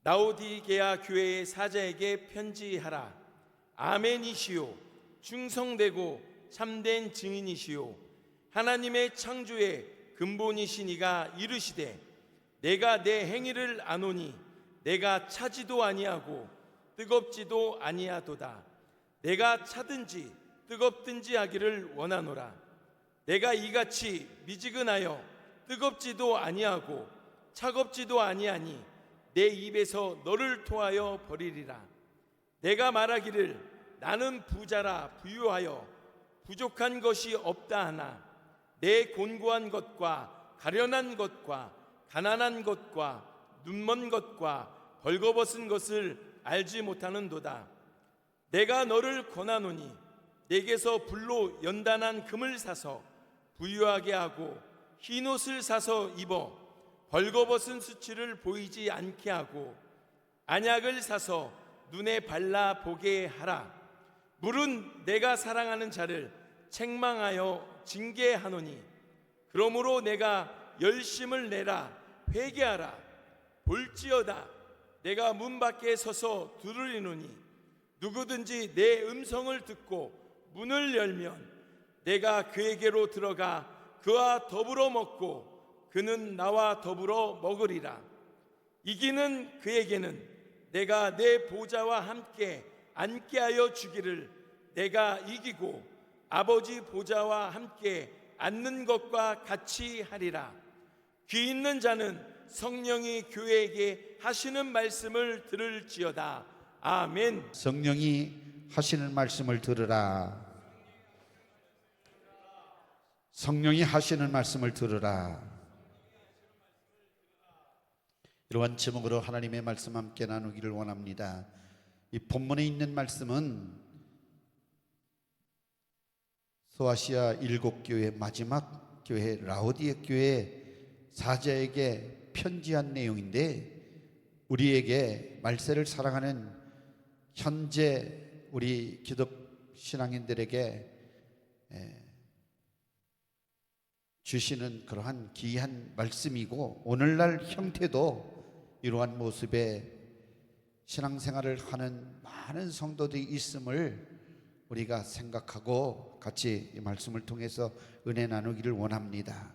라오디게아 교회의 사자에게 편지하라. 아멘이시요 충성되고 참된 증인이시요 하나님의 창조의 근본이시니가 이르시되 내가 내 행위를 아노니 내가 차지도 아니하고 뜨겁지도 아니하도다. 내가 차든지 뜨겁든지 하기를 원하노라. 내가 이같이 미지근하여 뜨겁지도 아니하고 차갑지도 아니하니 내 입에서 너를 토하여 버리리라. 내가 말하기를 나는 부자라 부유하여 부족한 것이 없다 하나 내 곤고한 것과 가련한 것과 가난한 것과 눈먼 것과 벌거벗은 것을 알지 못하는도다. 내가 너를 권하노니 내게서 불로 연단한 금을 사서 부유하게 하고 흰옷을 사서 입어 벌거벗은 수치를 보이지 않게 하고 안약을 사서 눈에 발라 보게 하라. 물은 내가 사랑하는 자를 책망하여 징계하노니 그러므로 내가 열심을 내라 회개하라. 볼지어다 내가 문 밖에 서서 두드리노니 누구든지 내 음성을 듣고 문을 열면 내가 그에게로 들어가 그와 더불어 먹고 그는 나와 더불어 먹으리라. 이기는 그에게는 내가 내 보좌와 함께 앉게 하여 주기를 내가 이기고 아버지 보좌와 함께 앉는 것과 같이 하리라. 귀 있는 자는 성령이 교회에게 하시는 말씀을 들을지어다. 아멘. 성령이 하시는 말씀을 들으라. 성령이 하시는 말씀을 들으라. 이러한 제목으로 하나님의 말씀 함께 나누기를 원합니다. 이 본문에 있는 말씀은 소아시아 7교회 마지막 교회 라오디게 교회 사자에게 편지한 내용인데 우리에게 말세를 사랑하는 현재 우리 기독 신앙인들에게 주시는 그러한 귀한 말씀이고 오늘날 형태도 이러한 모습의 신앙생활을 하는 많은 성도들이 있음을 우리가 생각하고 같이 이 말씀을 통해서 은혜 나누기를 원합니다.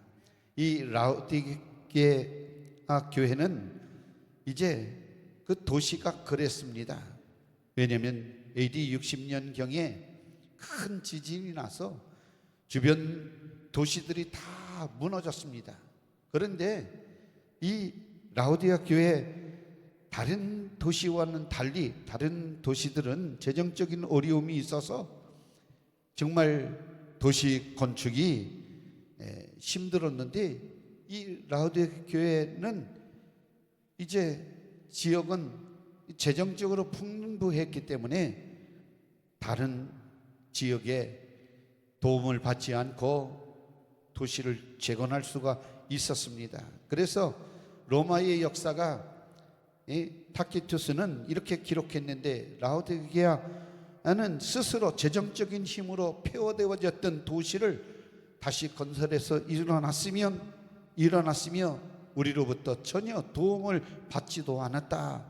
이 라오디게아 교회는 이제 그 도시가 그랬습니다. 왜냐하면 AD 60년경에 큰 지진이 나서 주변 도시들이 다 무너졌습니다. 그런데 이 라오디게아 교회 다른 도시와는 달리 다른 도시들은 재정적인 어려움이 있어서 정말 도시 건축이 힘들었는데 이 라오디게아 교회는 이제 지역은 재정적으로 풍부했기 때문에 다른 지역에 도움을 받지 않고 도시를 재건할 수가 있었습니다. 그래서 로마의 역사가 타키투스는 이렇게 기록했는데 라오디게아는 스스로 재정적인 힘으로 폐허되어졌던 도시를 다시 건설해서 일어났으며 우리로부터 전혀 도움을 받지도 않았다.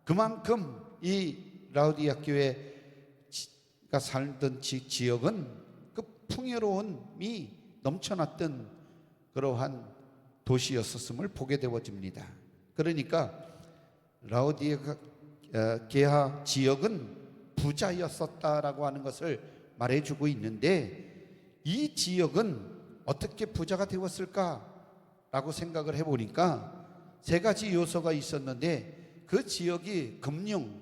그만큼 이 라오디게아 교회가 살던 지역은 그 풍요로움이 넘쳐났던 그러한 도시였었음을 보게 되어집니다. 그러니까 라오디게아 지역은 부자였었다라고 하는 것을 말해주고 있는데 이 지역은 어떻게 부자가 되었을까라고 생각을 해보니까 세 가지 요소가 있었는데 그 지역이 금융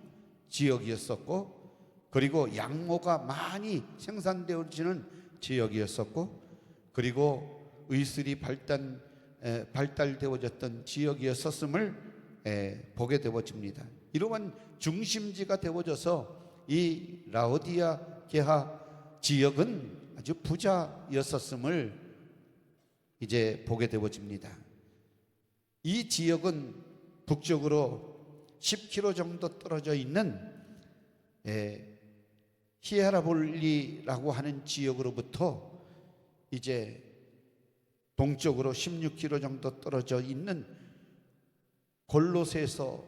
지역이었었고 그리고 양모가 많이 생산되어지는 지역이었었고 그리고 의술이 발달되어졌던 지역이었었음을 보게 되어집니다. 이러한 중심지가 되어져서 이 라오디게아 지역은 아주 부자였었음을 이제 보게 되어집니다. 이 지역은 북쪽으로 10km 정도 떨어져 있는 히에라볼리라고 하는 지역으로부터 이제 동쪽으로 16km 정도 떨어져 있는 골로새서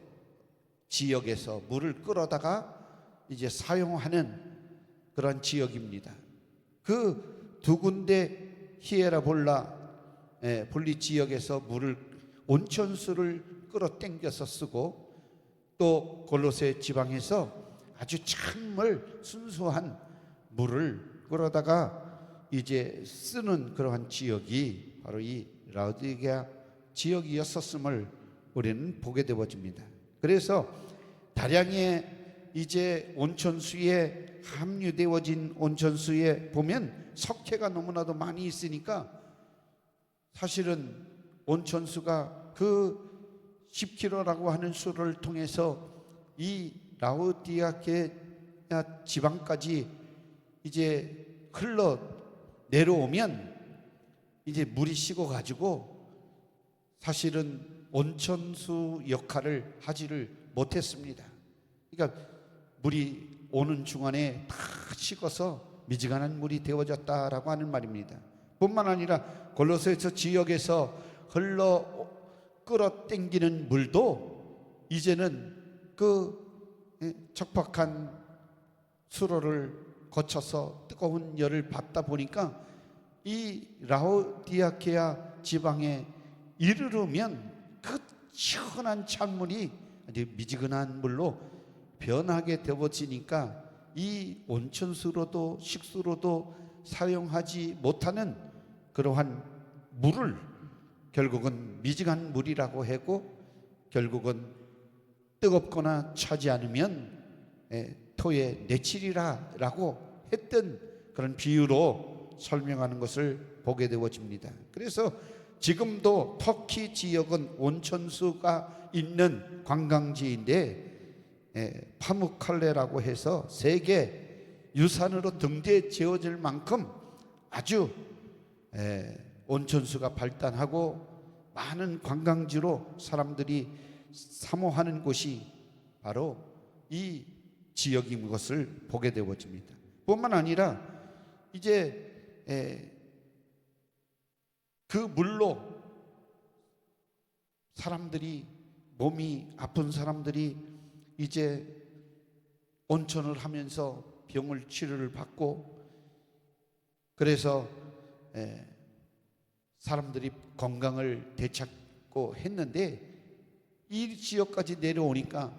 지역에서 물을 끌어다가 이제 사용하는 그런 지역입니다. 그 두 군데 히에라볼라 볼리 지역에서 물을 온천수를 끌어당겨서 쓰고, 또 골로새 지방에서 아주 찬물 순수한 물을 끌어다가 이제 쓰는 그러한 지역이 바로 이 라오디게아 지역이었었음을 우리는 보게 되어집니다. 그래서 다량의 이제 온천수에 함유되어진 온천수에 보면 석회가 너무나도 많이 있으니까 사실은 온천수가 그 10km라고 하는 수를 통해서 이 라오디게아 지방까지 이제 흘러 내려오면 이제 물이 식어 가지고 사실은 온천수 역할을 하지를 못했습니다. 그러니까 물이 오는 중간에 다 식어서 미지근한 물이 되어졌다라고 하는 말입니다. 뿐만 아니라 골로새서 지역에서 흘러 끌어당기는 물도 이제는 그 척박한 수로를 거쳐서 뜨거운 열을 받다 보니까 이 라오디게아 지방에 이르르면 그 시원한 찬물이 아주 미지근한 물로 변하게 되어지니까 이 온천수로도 식수로도 사용하지 못하는 그러한 물을 결국은 미지근한 물이라고 하고, 결국은 뜨겁거나 차지 않으면 토에 내치리라라고 했던 그런 비유로 설명하는 것을 보게 되어집니다. 그래서 지금도 터키 지역은 온천수가 있는 관광지인데 파무칼레라고 해서 세계 유산으로 등재에 지어질 만큼 아주 온천수가 발달하고 많은 관광지로 사람들이 사모하는 곳이 바로 이 지역인 것을 보게 되어집니다. 뿐만 아니라 이제 그 물로 사람들이, 몸이 아픈 사람들이 이제 온천을 하면서 병을 치료를 받고, 그래서 사람들이 건강을 되찾고 했는데 이 지역까지 내려오니까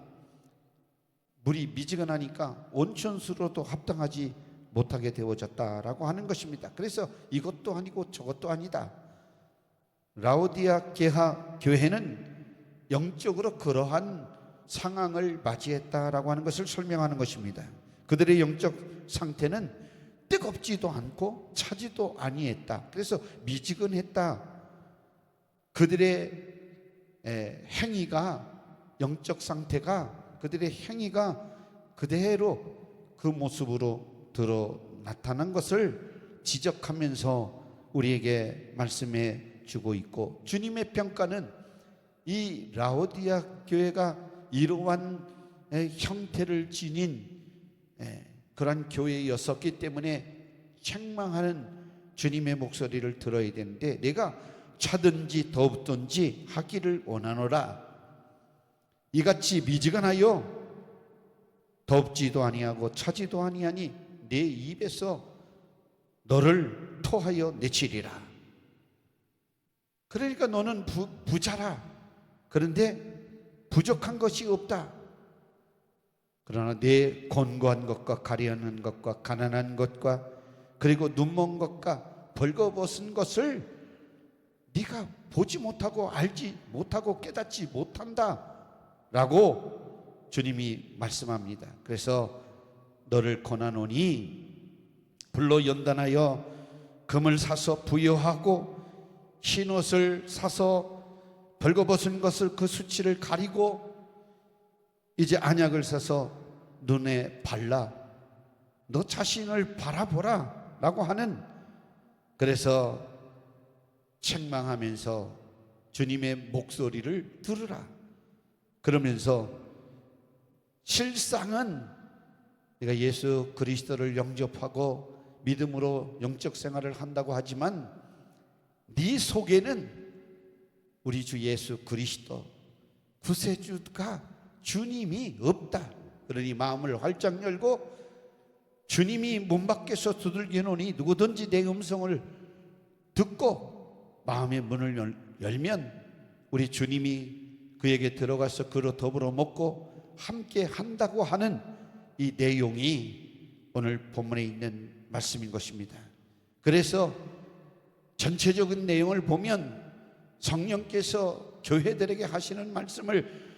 물이 미지근하니까 온천수로도 합당하지 못하게 되어졌다라고 하는 것입니다. 그래서 이것도 아니고 저것도 아니다. 라오디게아 교회는 영적으로 그러한 상황을 맞이했다라고 하는 것을 설명하는 것입니다. 그들의 영적 상태는 뜨겁지도 않고 차지도 아니했다. 그래서 미지근했다. 그들의 행위가, 영적 상태가, 그들의 행위가 그대로 그 모습으로 드러 나타난 것을 지적하면서 우리에게 말씀해 주고 있고, 주님의 평가는 이 라오디게아 교회가 이러한 형태를 지닌 그러한 교회였었기 때문에 책망하는 주님의 목소리를 들어야 되는데, 내가 차든지 더웁든지 하기를 원하노라. 이같이 미지근하여 덥지도 아니하고 차지도 아니하니 내 입에서 너를 토하여 내치리라. 그러니까 너는 부자라. 그런데 부족한 것이 없다. 그러나 내 곤고한 것과 가련한 것과 가난한 것과 그리고 눈먼 것과 벌거벗은 것을 네가 보지 못하고 알지 못하고 깨닫지 못한다 라고 주님이 말씀합니다. 그래서 너를 권하노니 불로 연단하여 금을 사서 부여하고 흰옷을 사서 벌거벗은 것을 그 수치를 가리고 이제 안약을 사서 눈에 발라 너 자신을 바라보라 라고 하는, 그래서 책망하면서 주님의 목소리를 들으라. 그러면서 실상은 내가 예수 그리스도를 영접하고 믿음으로 영적 생활을 한다고 하지만 네 속에는 우리 주 예수 그리스도 구세주가 주님이 없다. 그러니 마음을 활짝 열고 주님이 문 밖에서 두들기노니 누구든지 내 음성을 듣고 마음의 문을 열면 우리 주님이 그에게 들어가서 그로 더불어 먹고 함께 한다고 하는 이 내용이 오늘 본문에 있는 말씀인 것입니다. 그래서 전체적인 내용을 보면 성령께서 교회들에게 하시는 말씀을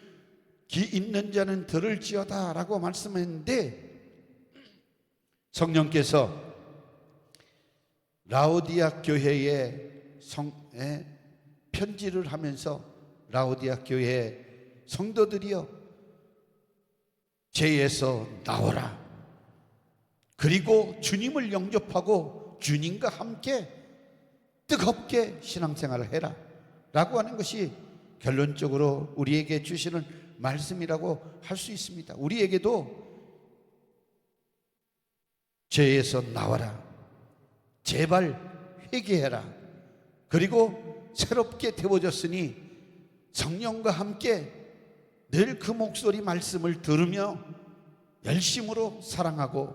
귀 있는 자는 들을지어다 라고 말씀했는데, 성령께서 라오디아 교회에 편지를 하면서 라오디아 교회 성도들이여 죄에서 나오라, 그리고 주님을 영접하고 주님과 함께 뜨겁게 신앙생활을 해라 라고 하는 것이 결론적으로 우리에게 주시는 말씀이라고 할 수 있습니다. 우리에게도 죄에서 나와라, 제발 회개해라, 그리고 새롭게 되어졌으니 성령과 함께 늘 그 목소리 말씀을 들으며 열심으로 사랑하고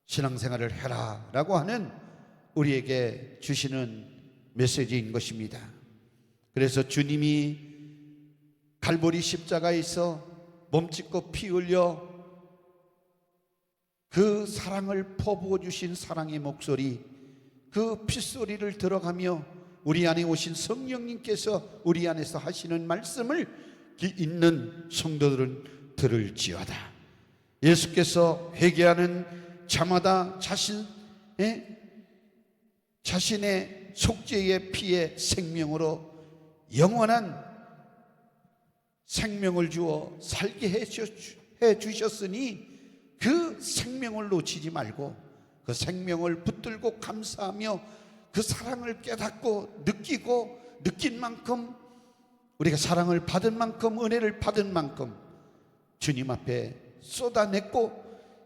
신앙생활을 해라 라고 하는 우리에게 주시는 메시지인 것입니다. 그래서 주님이 갈보리 십자가에서 몸짓고 피 흘려 그 사랑을 퍼부어 주신 사랑의 목소리, 그 핏소리를 들어가며 우리 안에 오신 성령님께서 우리 안에서 하시는 말씀을 있는 성도들은 들을지어다. 예수께서 회개하는 자마다 자신의 속죄의 피의 생명으로 영원한 생명을 주어 살게 해 주셨으니 그 생명을 놓치지 말고 그 생명을 붙들고 감사하며 그 사랑을 깨닫고 느끼고 느낀 만큼, 우리가 사랑을 받은 만큼, 은혜를 받은 만큼 주님 앞에 쏟아냈고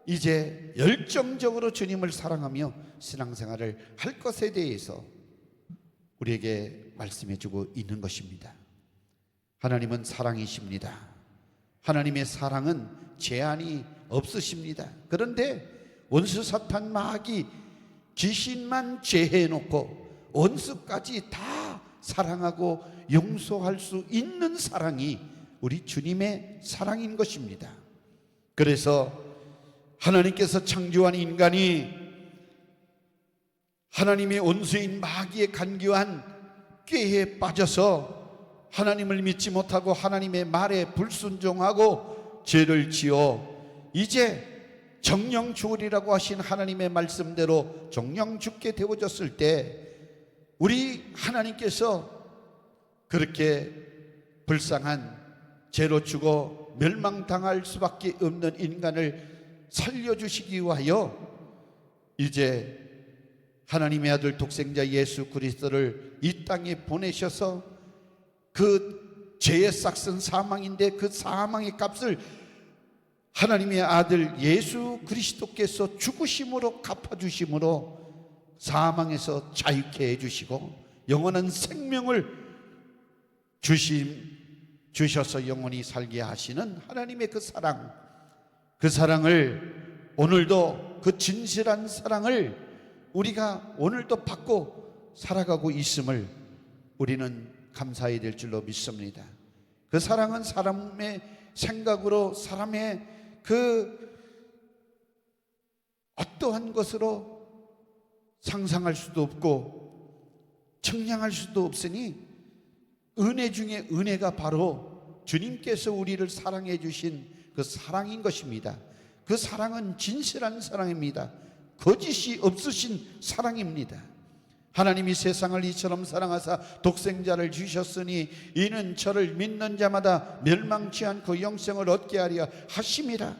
이제 열정적으로 주님을 사랑하며 신앙생활을 할 것에 대해서 우리에게 말씀해 주고 있는 것입니다. 하나님은 사랑이십니다. 하나님의 사랑은 제한이 없으십니다. 그런데 원수 사탄 마귀 귀신만 제해놓고 원수까지 다 사랑하고 용서할 수 있는 사랑이 우리 주님의 사랑인 것입니다. 그래서 하나님께서 창조한 인간이 하나님의 원수인 마귀의 간교한 꾀에 빠져서 하나님을 믿지 못하고 하나님의 말에 불순종하고 죄를 지어 이제 정령 죽으리라고 하신 하나님의 말씀대로 정령 죽게 되어졌을 때 우리 하나님께서 그렇게 불쌍한 죄로 죽어 멸망당할 수밖에 없는 인간을 살려주시기 위하여 이제 하나님의 아들 독생자 예수 그리스도를 이 땅에 보내셔서 그 죄의 싹슨 사망인데 그 사망의 값을 하나님의 아들 예수 그리스도께서 죽으심으로 갚아주심으로 사망에서 자유케 해주시고 영원한 생명을 주셔서 영원히 살게 하시는 하나님의 그 사랑을 오늘도 그 진실한 사랑을 우리가 오늘도 받고 살아가고 있음을 우리는 감사해야 될 줄로 믿습니다. 그 사랑은 사람의 생각으로 사람의 그 어떠한 것으로 상상할 수도 없고 측량할 수도 없으니 은혜 중에 은혜가 바로 주님께서 우리를 사랑해 주신 그 사랑인 것입니다. 그 사랑은 진실한 사랑입니다. 거짓이 없으신 사랑입니다. 하나님이 세상을 이처럼 사랑하사 독생자를 주셨으니 이는 저를 믿는 자마다 멸망치 않고 영생을 얻게 하려 하심이라.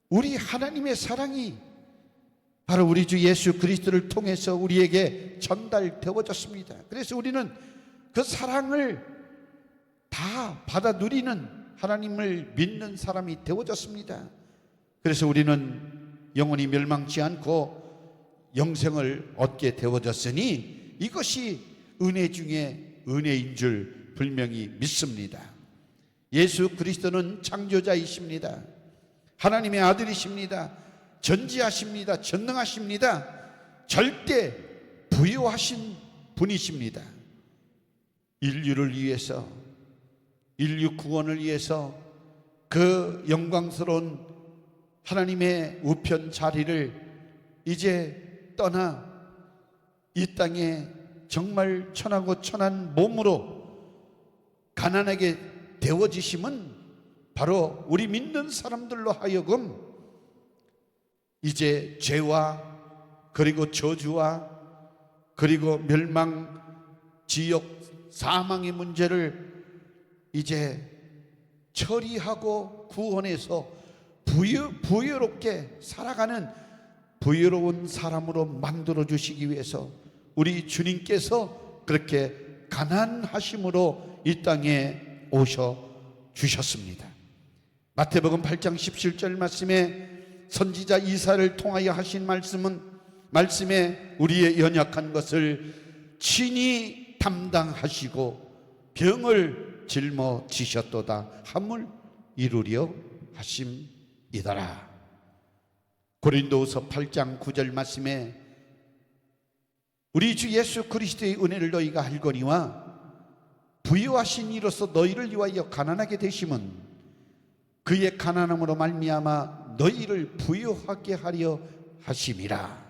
우리 하나님의 사랑이 바로 우리 주 예수 그리스도를 통해서 우리에게 전달되어졌습니다. 그래서 우리는 그 사랑을 다 받아 누리는 하나님을 믿는 사람이 되어졌습니다. 그래서 우리는 영원히 멸망치 않고 영생을 얻게 되어졌으니 이것이 은혜 중에 은혜인 줄 분명히 믿습니다. 예수 그리스도는 창조자이십니다. 하나님의 아들이십니다. 전지하십니다. 전능하십니다. 절대 부유하신 분이십니다. 인류를 위해서, 인류 구원을 위해서 그 영광스러운 하나님의 우편 자리를 이제 떠나 이 땅에 정말 천하고 천한 몸으로 가난하게 되어지심은 바로 우리 믿는 사람들로 하여금 이제 죄와 그리고 저주와 그리고 멸망, 지옥, 사망의 문제를 이제 처리하고 구원해서 부유롭게 살아가는 부유로운 사람으로 만들어 주시기 위해서 우리 주님께서 그렇게 가난하심으로 이 땅에 오셔 주셨습니다. 마태복음 8장 17절 말씀에 선지자 이사야를 통하여 하신 말씀에 우리의 연약한 것을 친히 담당하시고 병을 짊어지셨도다 함을 이루려 하심이더라. 고린도후서 8장 9절 말씀에 우리 주 예수 그리스도의 은혜를 너희가 알거니와 부유하신 이로서 너희를 위하여 가난하게 되심은 그의 가난함으로 말미암아 너희를 부유하게 하려 하심이라.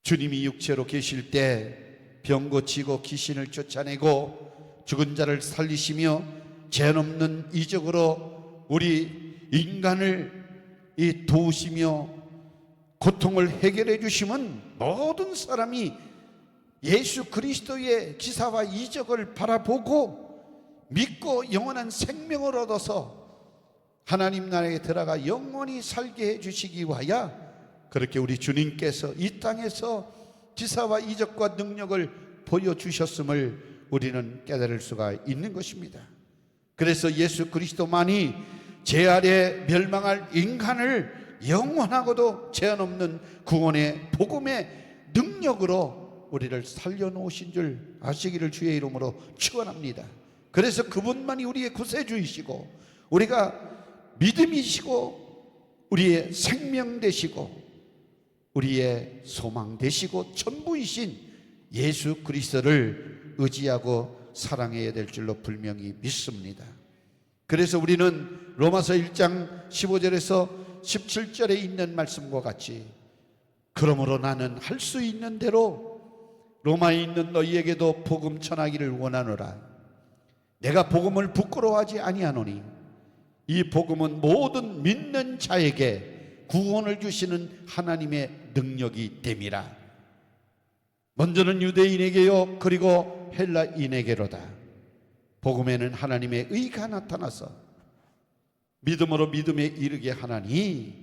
주님이 육체로 계실 때 병 고치고 귀신을 쫓아내고 죽은 자를 살리시며 죄 없는 이적으로 우리 인간을 도우시며 고통을 해결해 주심은 모든 사람이 예수 그리스도의 기사와 이적을 바라보고 믿고 영원한 생명을 얻어서 하나님 나라에 들어가 영원히 살게 해 주시기 위하여 그렇게 우리 주님께서 이 땅에서 기사와 이적과 능력을 보여주셨음을 우리는 깨달을 수가 있는 것입니다. 그래서 예수 그리스도만이 죄 아래 멸망할 인간을 영원하고도 제한 없는 구원의 복음의 능력으로 우리를 살려놓으신 줄 아시기를 주의 이름으로 축원합니다. 그래서 그분만이 우리의 구세주이시고 우리가 믿음이시고 우리의 생명 되시고 우리의 소망 되시고 전부이신 예수 그리스도를 의지하고 사랑해야 될 줄로 분명히 믿습니다. 그래서 우리는 로마서 1장 15절에서 17절에 있는 말씀과 같이 그러므로 나는 할 수 있는 대로 로마에 있는 너희에게도 복음 전하기를 원하노라. 내가 복음을 부끄러워하지 아니하노니 이 복음은 모든 믿는 자에게 구원을 주시는 하나님의 능력이 됨이라. 먼저는 유대인에게요 그리고 헬라인에게로다. 복음에는 하나님의 의가 나타나서 믿음으로 믿음에 이르게 하나니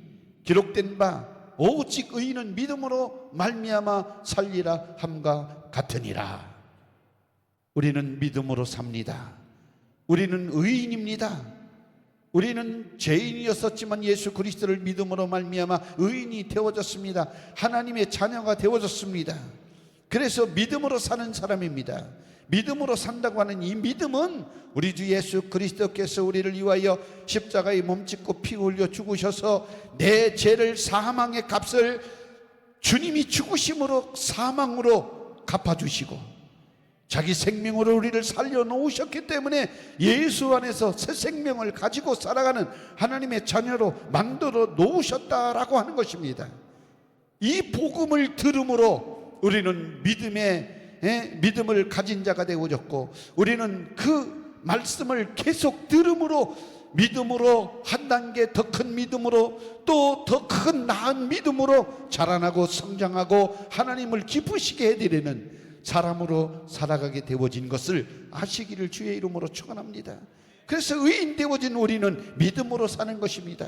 기록된 바 오직 의인은 믿음으로 말미암아 살리라 함과 같으니라. 우리는 믿음으로 삽니다. 우리는 의인입니다. 우리는 죄인이었었지만 예수 그리스도를 믿음으로 말미암아 의인이 되어졌습니다. 하나님의 자녀가 되어졌습니다. 그래서 믿음으로 사는 사람입니다. 믿음으로 산다고 하는 이 믿음은 우리 주 예수 그리스도께서 우리를 위하여 십자가에 몸짓고 피 흘려 죽으셔서 내 죄를 사망의 값을 주님이 죽으심으로 사망으로 갚아주시고 자기 생명으로 우리를 살려놓으셨기 때문에 예수 안에서 새 생명을 가지고 살아가는 하나님의 자녀로 만들어 놓으셨다라고 하는 것입니다. 이 복음을 들음으로 우리는 믿음을 가진 자가 되어졌고 우리는 그 말씀을 계속 들음으로 믿음으로 한 단계 더 큰 믿음으로 또 더 큰 나은 믿음으로 자라나고 성장하고 하나님을 기쁘시게 해드리는 사람으로 살아가게 되어진 것을 아시기를 주의 이름으로 축원합니다. 그래서 의인 되어진 우리는 믿음으로 사는 것입니다.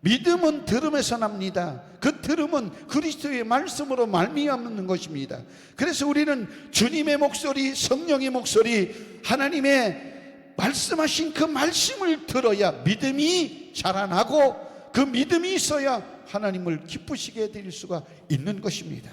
믿음은 들음에서 납니다. 그 들음은 그리스도의 말씀으로 말미암는 것입니다. 그래서 우리는 주님의 목소리, 성령의 목소리, 하나님의 말씀하신 그 말씀을 들어야 믿음이 자라나고 그 믿음이 있어야 하나님을 기쁘시게 해드릴 수가 있는 것입니다.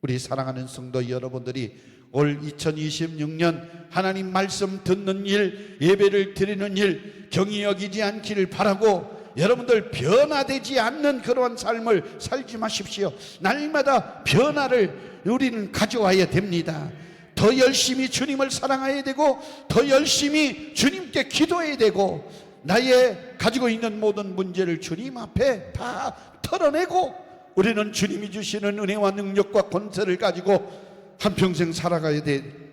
우리 사랑하는 성도 여러분들이 올 2026년 하나님 말씀 듣는 일, 예배를 드리는 일 경히 여기지 않기를 바라고, 여러분들 변화되지 않는 그러한 삶을 살지 마십시오. 날마다 변화를 우리는 가져와야 됩니다. 더 열심히 주님을 사랑해야 되고, 더 열심히 주님께 기도해야 되고, 나의 가지고 있는 모든 문제를 주님 앞에 다 털어내고, 우리는 주님이 주시는 은혜와 능력과 권세를 가지고 한평생 살아가야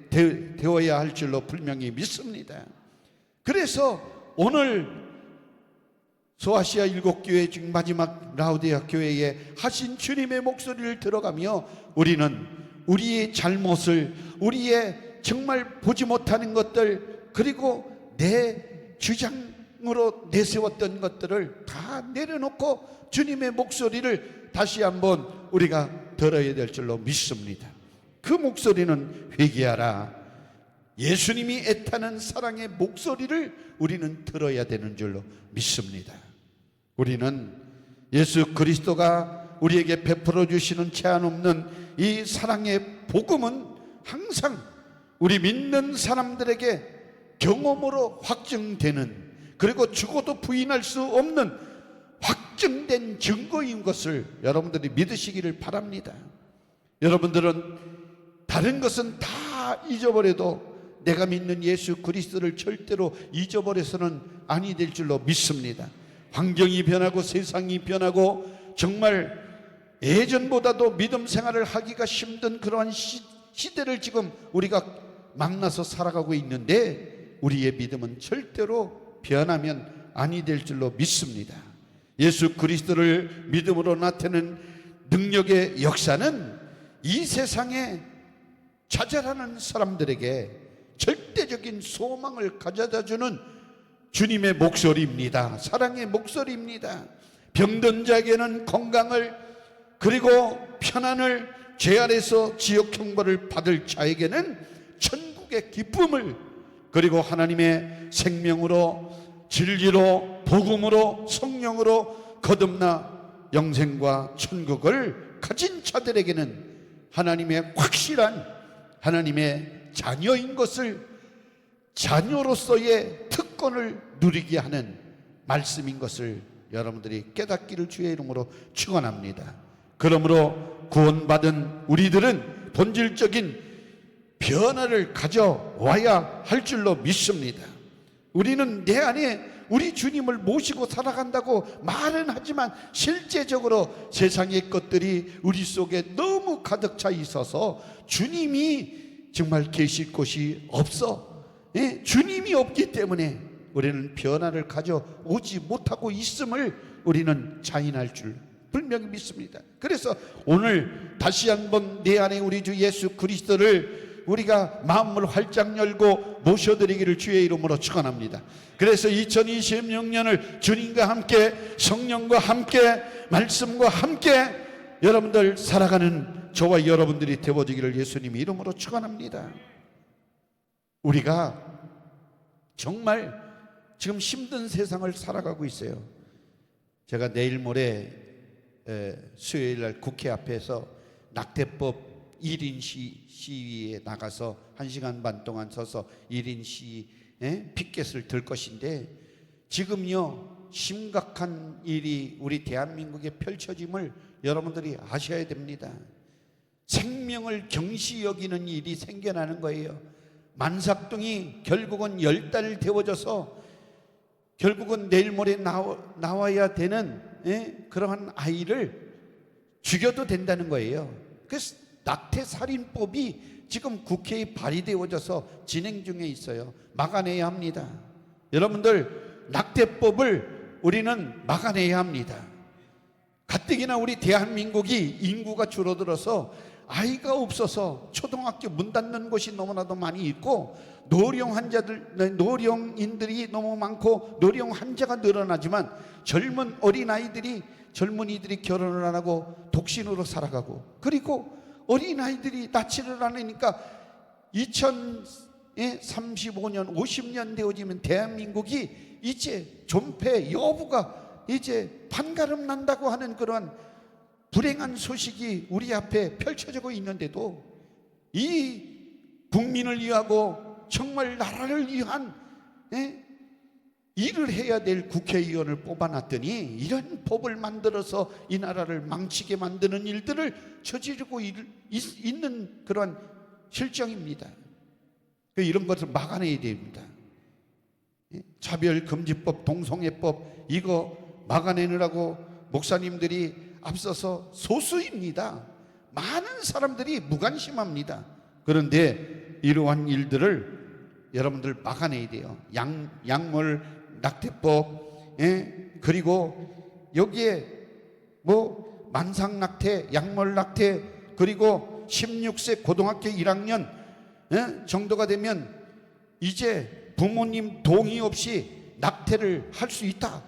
되어야 할 줄로 분명히 믿습니다. 그래서 오늘 소아시아 7교회 중 마지막 라우디아 교회에 하신 주님의 목소리를 들어가며, 우리는 우리의 잘못을, 우리의 정말 보지 못하는 것들, 그리고 내 주장으로 내세웠던 것들을 다 내려놓고 주님의 목소리를 다시 한번 우리가 들어야 될 줄로 믿습니다. 그 목소리는 회개하라, 예수님이 애타는 사랑의 목소리를 우리는 들어야 되는 줄로 믿습니다. 우리는 예수 그리스도가 우리에게 베풀어 주시는 제한 없는 이 사랑의 복음은 항상 우리 믿는 사람들에게 경험으로 확증되는, 그리고 죽어도 부인할 수 없는 확증된 증거인 것을 여러분들이 믿으시기를 바랍니다. 여러분들은 다른 것은 다 잊어버려도 내가 믿는 예수 그리스도를 절대로 잊어버려서는 아니 될 줄로 믿습니다. 환경이 변하고 세상이 변하고 정말 예전보다도 믿음 생활을 하기가 힘든 그러한 시대를 지금 우리가 만나서 살아가고 있는데, 우리의 믿음은 절대로 변하면 아니 될 줄로 믿습니다. 예수 그리스도를 믿음으로 나타내는 능력의 역사는 이 세상에 좌절하는 사람들에게 절대적인 소망을 가져다주는 주님의 목소리입니다. 사랑의 목소리입니다. 병든 자에게는 건강을, 그리고 편안을, 죄 아래서 지옥 형벌을 받을 자에게는 천국의 기쁨을, 그리고 하나님의 생명으로, 진리로, 복음으로, 성령으로 거듭나 영생과 천국을 가진 자들에게는 하나님의 확실한 하나님의 자녀인 것을, 자녀로서의 특권을 누리게 하는 말씀인 것을 여러분들이 깨닫기를 주의 이름으로 축원합니다. 그러므로 구원받은 우리들은 본질적인 변화를 가져와야 할 줄로 믿습니다. 우리는 내 안에 우리 주님을 모시고 살아간다고 말은 하지만 실제적으로 세상의 것들이 우리 속에 너무 가득 차 있어서 주님이 정말 계실 곳이 없어. 주님이 없기 때문에 우리는 변화를 가져오지 못하고 있음을 우리는 자인할 줄 분명히 믿습니다. 그래서 오늘 다시 한번 내 안에 우리 주 예수 그리스도를 우리가 마음을 활짝 열고 모셔드리기를 주의 이름으로 축원합니다. 그래서 2026년을 주님과 함께, 성령과 함께, 말씀과 함께 여러분들 살아가는 저와 여러분들이 되어지기를 예수님 이름으로 축원합니다. 우리가 정말 지금 힘든 세상을 살아가고 있어요. 제가 내일 모레 수요일 날 국회 앞에서 낙태법 1인 시위에 나가서 1시간 반 동안 서서 1인 시위 피켓을 들 것인데, 지금요 심각한 일이 우리 대한민국에 펼쳐짐을 여러분들이 아셔야 됩니다. 생명을 경시 여기는 일이 생겨나는 거예요. 만삭둥이 결국은 10달 되어져서 결국은 내일 모레 나와야 되는 그러한 아이를 죽여도 된다는 거예요. 그래서 낙태살인법이 지금 국회에 발의되어져서 진행 중에 있어요. 막아내야 합니다. 여러분들, 낙태법을 우리는 막아내야 합니다. 가뜩이나 우리 대한민국이 인구가 줄어들어서 아이가 없어서 초등학교 문 닫는 곳이 너무나도 많이 있고, 노령인들이 너무 많고 노령 환자가 늘어나지만 젊은이들이 결혼을 안 하고 독신으로 살아가고, 그리고 어린아이들이 낳지를 않으니까 2035년 50년 되어지면 대한민국이 이제 존폐 여부가 이제 판가름 난다고 하는 그런 불행한 소식이 우리 앞에 펼쳐지고 있는데도 이 국민을 위하고 정말 나라를 위한 일을 해야 될 국회의원을 뽑아놨더니 이런 법을 만들어서 이 나라를 망치게 만드는 일들을 저지르고 있는 그런 실정입니다. 이런 것을 막아내야 됩니다. 차별금지법, 동성애법 이거 막아내느라고 목사님들이 앞서서 소수입니다. 많은 사람들이 무관심합니다. 그런데 이러한 일들을 여러분들 막아내야 돼요. 약물 낙태법, 그리고 여기에 뭐 만상낙태, 약물낙태, 그리고 16세 고등학교 1학년 정도가 되면 이제 부모님 동의 없이 낙태를 할 수 있다.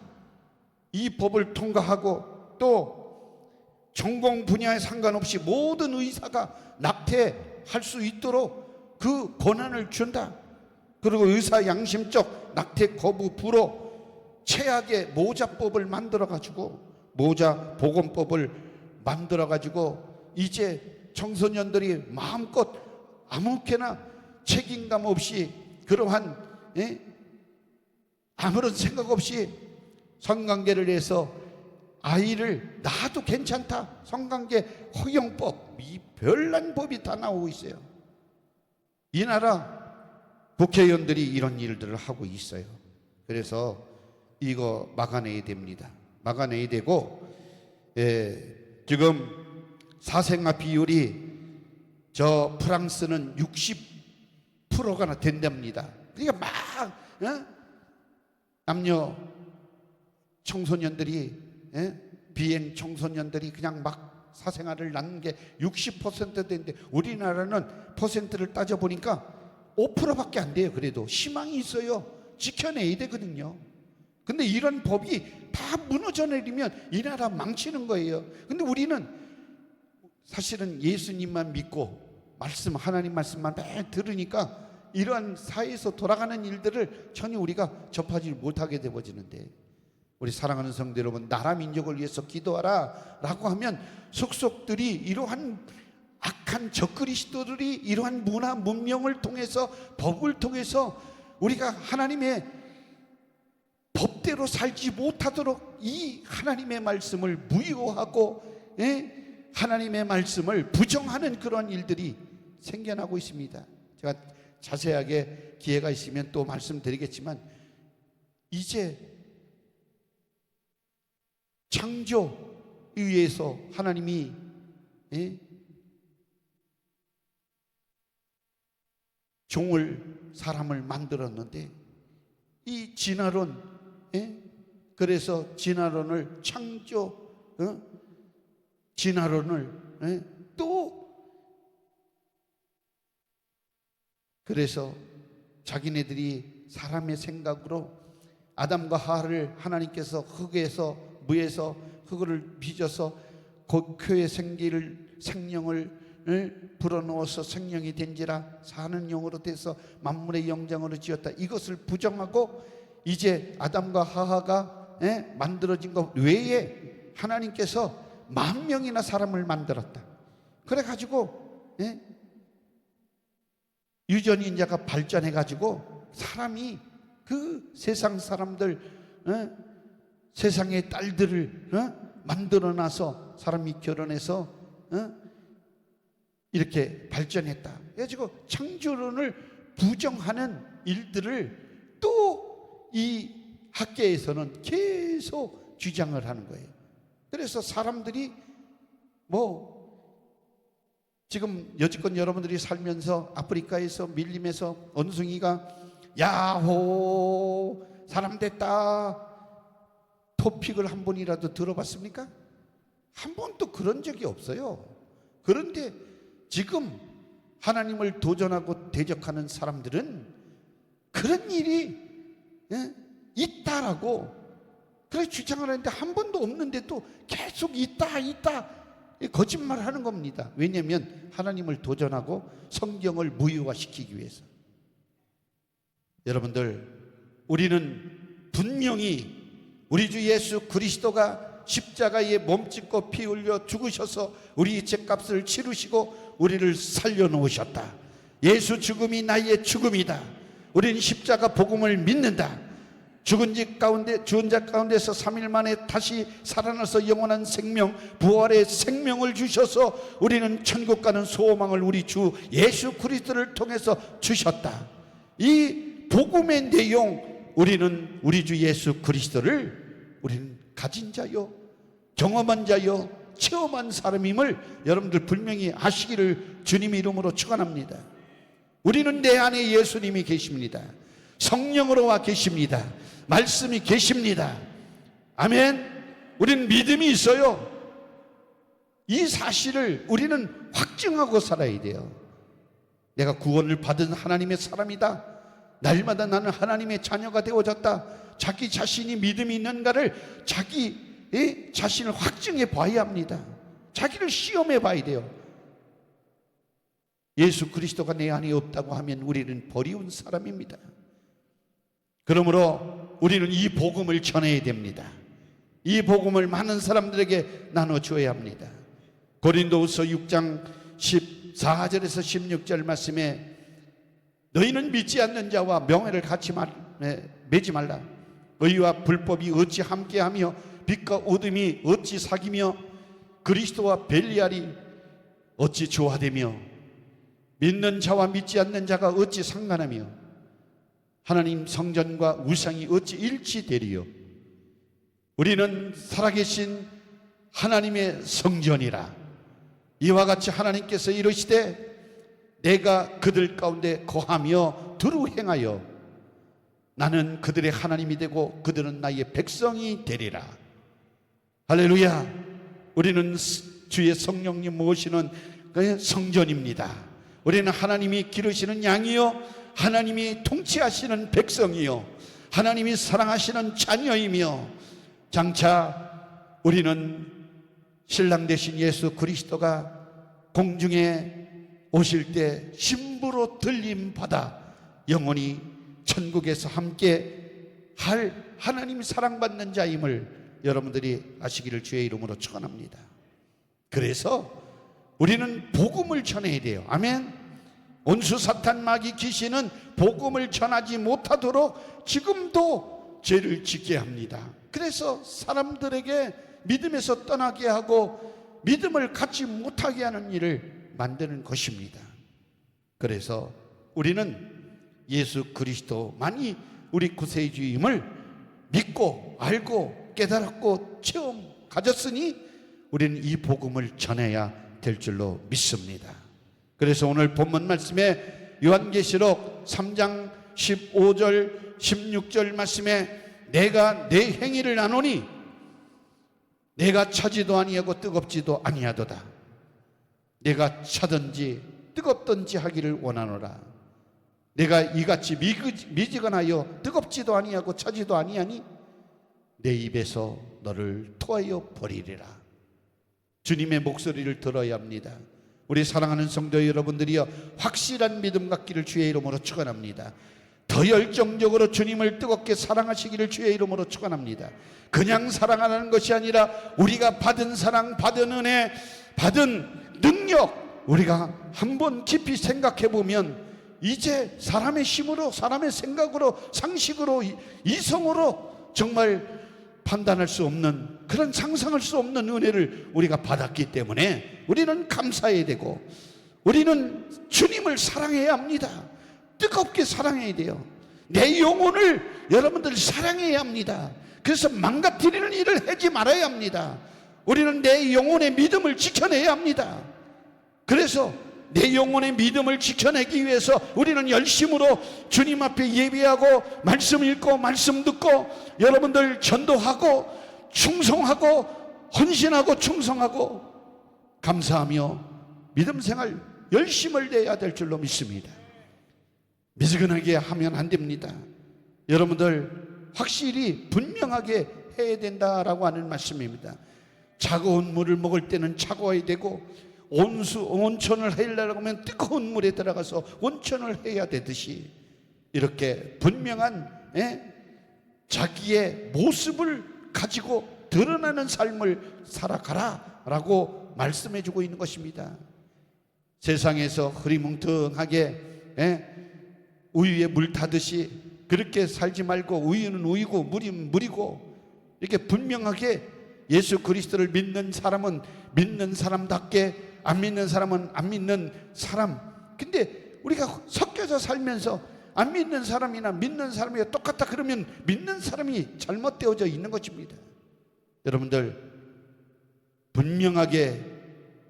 이 법을 통과하고 또 전공 분야에 상관없이 모든 의사가 낙태할 수 있도록 그 권한을 준다. 그리고 의사 양심적 낙태 거부 불허 최악의 모자법을 만들어가지고 모자 보건법을 만들어가지고 이제 청소년들이 마음껏 아무렇게나 책임감 없이 그러한 아무런 생각 없이 성관계를 해서 아이를 낳아도 괜찮다. 성관계 허용법, 이 별난 법이 다 나오고 있어요. 이 나라 국회의원들이 이런 일들을 하고 있어요. 그래서 이거 막아내야 됩니다. 막아내야 되고, 지금 사생아 비율이 저 프랑스는 60%가 된답니다. 그러니까 막 남녀 청소년들이 비행 청소년들이 그냥 막 사생아를 낳는 게 60%인데 우리나라는 퍼센트를 따져보니까 5%밖에 안 돼요. 그래도 희망이 있어요. 지켜내야 되거든요. 근데 이런 법이 다 무너져 내리면 이 나라 망치는 거예요. 근데 우리는 사실은 예수님만 믿고 하나님 말씀만 매 들으니까 이러한 사회에서 돌아가는 일들을 전혀 우리가 접하지 못하게 되어지는데, 우리 사랑하는 성도 여러분, 나라 민족을 위해서 기도하라 라고 하면 속속들이 이러한 악한 적그리스도들이 이러한 문화 문명을 통해서 법을 통해서 우리가 하나님의 법대로 살지 못하도록 이 하나님의 말씀을 무효하고 하나님의 말씀을 부정하는 그런 일들이 생겨나고 있습니다. 제가 자세하게 기회가 있으면 또 말씀드리겠지만, 이제 창조에 의해서 하나님이 사람을 만들었는데 이 진화론, 그래서 진화론을 진화론을 또 그래서 자기네들이 사람의 생각으로 아담과 하와를 하나님께서 흙에서 무에서 흙을 빚어서 그의 생명을 불어넣어서 생명이 된지라 사는 영으로 돼서 만물의 영장으로 지었다. 이것을 부정하고 이제 아담과 하와가 만들어진 것 외에 하나님께서 10,000명이나 사람을 만들었다. 그래가지고 유전인자가 발전해가지고 사람이 그 세상 사람들, 세상의 딸들을 만들어놔서 사람이 결혼해서 이렇게 발전했다. 그래가지고 창조론을 부정하는 일들을 또 이 학계에서는 계속 주장을 하는 거예요. 그래서 사람들이 지금 여지껏 여러분들이 살면서 아프리카에서 밀림에서 원숭이가 야호 사람 됐다 토픽을 한 번이라도 들어봤습니까? 한 번도 그런 적이 없어요. 그런데 지금 하나님을 도전하고 대적하는 사람들은 그런 일이 있다라고 그래 주장을 하는데 한 번도 없는데 또 계속 있다 거짓말하는 겁니다. 왜냐하면 하나님을 도전하고 성경을 무효화시키기 위해서. 여러분들, 우리는 분명히 우리 주 예수 그리스도가 십자가에 몸짓고 피 흘려 죽으셔서 우리 죄값을 치르시고 우리를 살려놓으셨다. 예수 죽음이 나의 죽음이다. 우리는 십자가 복음을 믿는다. 죽은 자 가운데서 3일 만에 다시 살아나서 영원한 생명, 부활의 생명을 주셔서 우리는 천국 가는 소망을 우리 주 예수 그리스도를 통해서 주셨다. 이 복음의 내용, 우리는 우리 주 예수 그리스도를 우리는 가진 자요, 경험한 자요, 체험한 사람임을 여러분들 분명히 아시기를 주님의 이름으로 축원합니다. 우리는 내 안에 예수님이 계십니다. 성령으로 와 계십니다. 말씀이 계십니다. 아멘. 우리는 믿음이 있어요. 이 사실을 우리는 확증하고 살아야 돼요. 내가 구원을 받은 하나님의 사람이다. 날마다 나는 하나님의 자녀가 되어졌다. 자기 자신이 믿음이 있는가를 자기 자신을 확증해 봐야 합니다. 자기를 시험해 봐야 돼요. 예수 그리스도가 내 안에 없다고 하면 우리는 버리운 사람입니다. 그러므로 우리는 이 복음을 전해야 됩니다. 이 복음을 많은 사람들에게 나눠줘야 합니다. 고린도후서 6장 14절에서 16절 말씀에 너희는 믿지 않는 자와 명예를 같이 맺지 말라. 의와 불법이 어찌 함께하며 빛과 어둠이 어찌 사귀며 그리스도와 벨리알이 어찌 조화되며 믿는 자와 믿지 않는 자가 어찌 상관하며 하나님 성전과 우상이 어찌 일치되리요. 우리는 살아계신 하나님의 성전이라. 이와 같이 하나님께서 이르시되 내가 그들 가운데 거하며 두루 행하여 나는 그들의 하나님이 되고 그들은 나의 백성이 되리라. 할렐루야. 우리는 주의 성령님 모시는 성전입니다. 우리는 하나님이 기르시는 양이요 하나님이 통치하시는 백성이요 하나님이 사랑하시는 자녀이며 장차 우리는 신랑 되신 예수 그리스도가 공중에 오실 때 신부로 들림받아 영원히 천국에서 함께 할 하나님 사랑받는 자임을 여러분들이 아시기를 주의 이름으로 축원합니다. 그래서 우리는 복음을 전해야 돼요. 아멘. 온수 사탄 마귀 귀신은 복음을 전하지 못하도록 지금도 죄를 짓게 합니다. 그래서 사람들에게 믿음에서 떠나게 하고 믿음을 갖지 못하게 하는 일을 만드는 것입니다. 그래서 우리는 예수 그리스도만이 우리 구세주임을 믿고 알고 깨달았고 체험 가졌으니 우리는 이 복음을 전해야 될 줄로 믿습니다. 그래서 오늘 본문 말씀에 요한계시록 3장 15절 16절 말씀에 내가 내 행위를 아노니 내가 차지도 아니하고 뜨겁지도 아니하도다. 내가 차든지 뜨겁든지 하기를 원하노라. 내가 이같이 미지근하여 뜨겁지도 아니하고 차지도 아니하니 내 입에서 너를 토하여 버리리라. 주님의 목소리를 들어야 합니다. 우리 사랑하는 성도 여러분들이여 확실한 믿음 갖기를 주의 이름으로 축원합니다. 더 열정적으로 주님을 뜨겁게 사랑하시기를 주의 이름으로 축원합니다. 그냥 사랑하는 것이 아니라 우리가 받은 사랑, 받은 은혜, 받은 능력 우리가 한번 깊이 생각해 보면 이제 사람의 힘으로, 사람의 생각으로, 상식으로, 이성으로 정말 판단할 수 없는, 그런 상상할 수 없는 은혜를 우리가 받았기 때문에 우리는 감사해야 되고 우리는 주님을 사랑해야 합니다. 뜨겁게 사랑해야 돼요. 내 영혼을 여러분들 사랑해야 합니다. 그래서 망가뜨리는 일을 하지 말아야 합니다. 우리는 내 영혼의 믿음을 지켜내야 합니다. 그래서 내 영혼의 믿음을 지켜내기 위해서 우리는 열심으로 주님 앞에 예배하고 말씀 읽고 말씀 듣고 여러분들 전도하고 충성하고 헌신하고 충성하고 감사하며 믿음 생활 열심을 내야 될 줄로 믿습니다. 미지근하게 하면 안 됩니다. 여러분들 확실히 분명하게 해야 된다라고 하는 말씀입니다. 차가운 물을 먹을 때는 차가워야 되고 온천을 하려고 하면 뜨거운 물에 들어가서 온천을 해야 되듯이 이렇게 분명한 자기의 모습을 가지고 드러나는 삶을 살아가라 라고 말씀해 주고 있는 것입니다. 세상에서 흐리뭉텅하게 우유에 물 타듯이 그렇게 살지 말고, 우유는 우유고 물이면 물이고, 이렇게 분명하게 예수 그리스도를 믿는 사람은 믿는 사람답게, 안 믿는 사람은 안 믿는 사람. 근데 우리가 섞여서 살면서 안 믿는 사람이나 믿는 사람이 똑같다 그러면 믿는 사람이 잘못되어져 있는 것입니다. 여러분들, 분명하게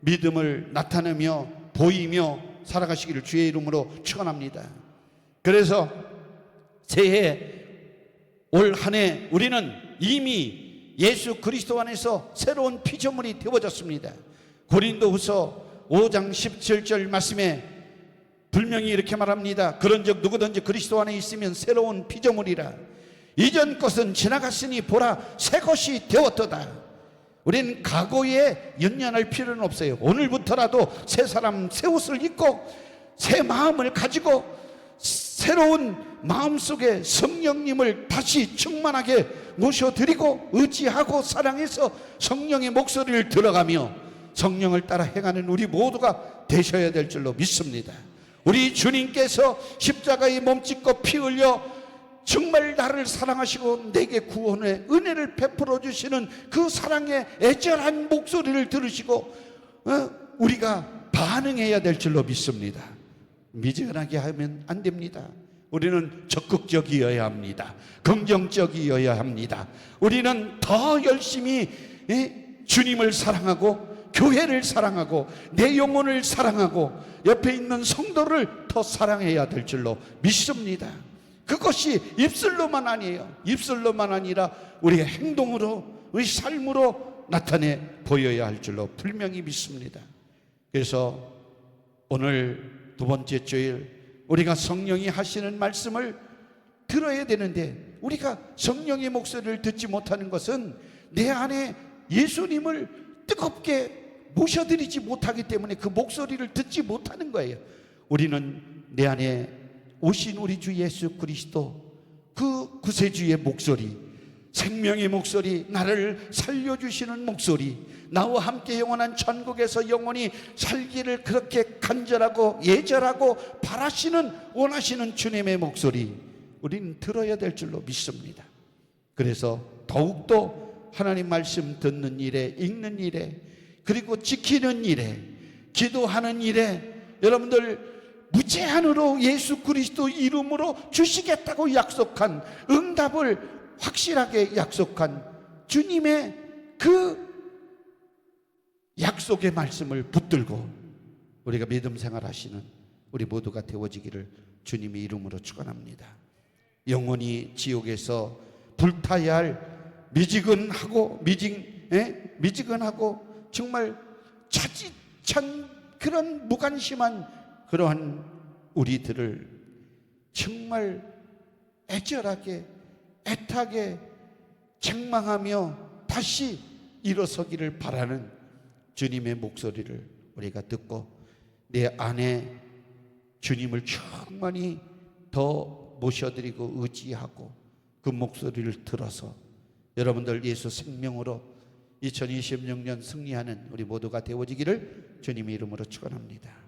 믿음을 나타내며 보이며 살아가시기를 주의 이름으로 축원합니다. 그래서 새해 올 한 해 우리는 이미 예수 그리스도 안에서 새로운 피조물이 되어졌습니다. 고린도후서 5장 17절 말씀에 분명히 이렇게 말합니다. 그런즉 누구든지 그리스도 안에 있으면 새로운 피조물이라. 이전 것은 지나갔으니 보라 새 것이 되었도다. 우리는 과거에 연연할 필요는 없어요. 오늘부터라도 새 사람, 새 옷을 입고 새 마음을 가지고 새로운 마음속에 성령님을 다시 충만하게 모셔드리고 의지하고 사랑해서 성령의 목소리를 들어가며 성령을 따라 행하는 우리 모두가 되셔야 될 줄로 믿습니다. 우리 주님께서 십자가에 몸짓고 피 흘려 정말 나를 사랑하시고 내게 구원의 은혜를 베풀어 주시는 그 사랑의 애절한 목소리를 들으시고 우리가 반응해야 될 줄로 믿습니다. 미지근하게 하면 안 됩니다. 우리는 적극적이어야 합니다. 긍정적이어야 합니다. 우리는 더 열심히 주님을 사랑하고 교회를 사랑하고 내 영혼을 사랑하고 옆에 있는 성도를 더 사랑해야 될 줄로 믿습니다. 그것이 입술로만 아니에요. 입술로만 아니라 우리의 행동으로, 우리 삶으로 나타내 보여야 할 줄로 분명히 믿습니다. 그래서 오늘 두 번째 주일 우리가 성령이 하시는 말씀을 들어야 되는데, 우리가 성령의 목소리를 듣지 못하는 것은 내 안에 예수님을 뜨겁게 모셔드리지 못하기 때문에 그 목소리를 듣지 못하는 거예요. 우리는 내 안에 오신 우리 주 예수 그리스도 그 구세주의 목소리, 생명의 목소리, 나를 살려주시는 목소리, 나와 함께 영원한 천국에서 영원히 살기를 그렇게 간절하고 예절하고 바라시는, 원하시는 주님의 목소리, 우리는 들어야 될 줄로 믿습니다. 그래서 더욱더 하나님 말씀 듣는 일에, 읽는 일에, 그리고 지키는 일에, 기도하는 일에 여러분들 무제한으로 예수 그리스도 이름으로 주시겠다고 약속한, 응답을 확실하게 약속한 주님의 그 약속의 말씀을 붙들고 우리가 믿음 생활하시는 우리 모두가 되어지기를 주님의 이름으로 축원합니다. 영원히 지옥에서 불타야 할 미지근하고 정말 차지찬 그런 무관심한 그러한 우리들을 정말 애절하게 애타게 책망하며 다시 일어서기를 바라는 주님의 목소리를 우리가 듣고 내 안에 주님을 충만히 더 모셔드리고 의지하고 그 목소리를 들어서 여러분들 예수 생명으로 2026년 승리하는 우리 모두가 되어지기를 주님의 이름으로 축원합니다.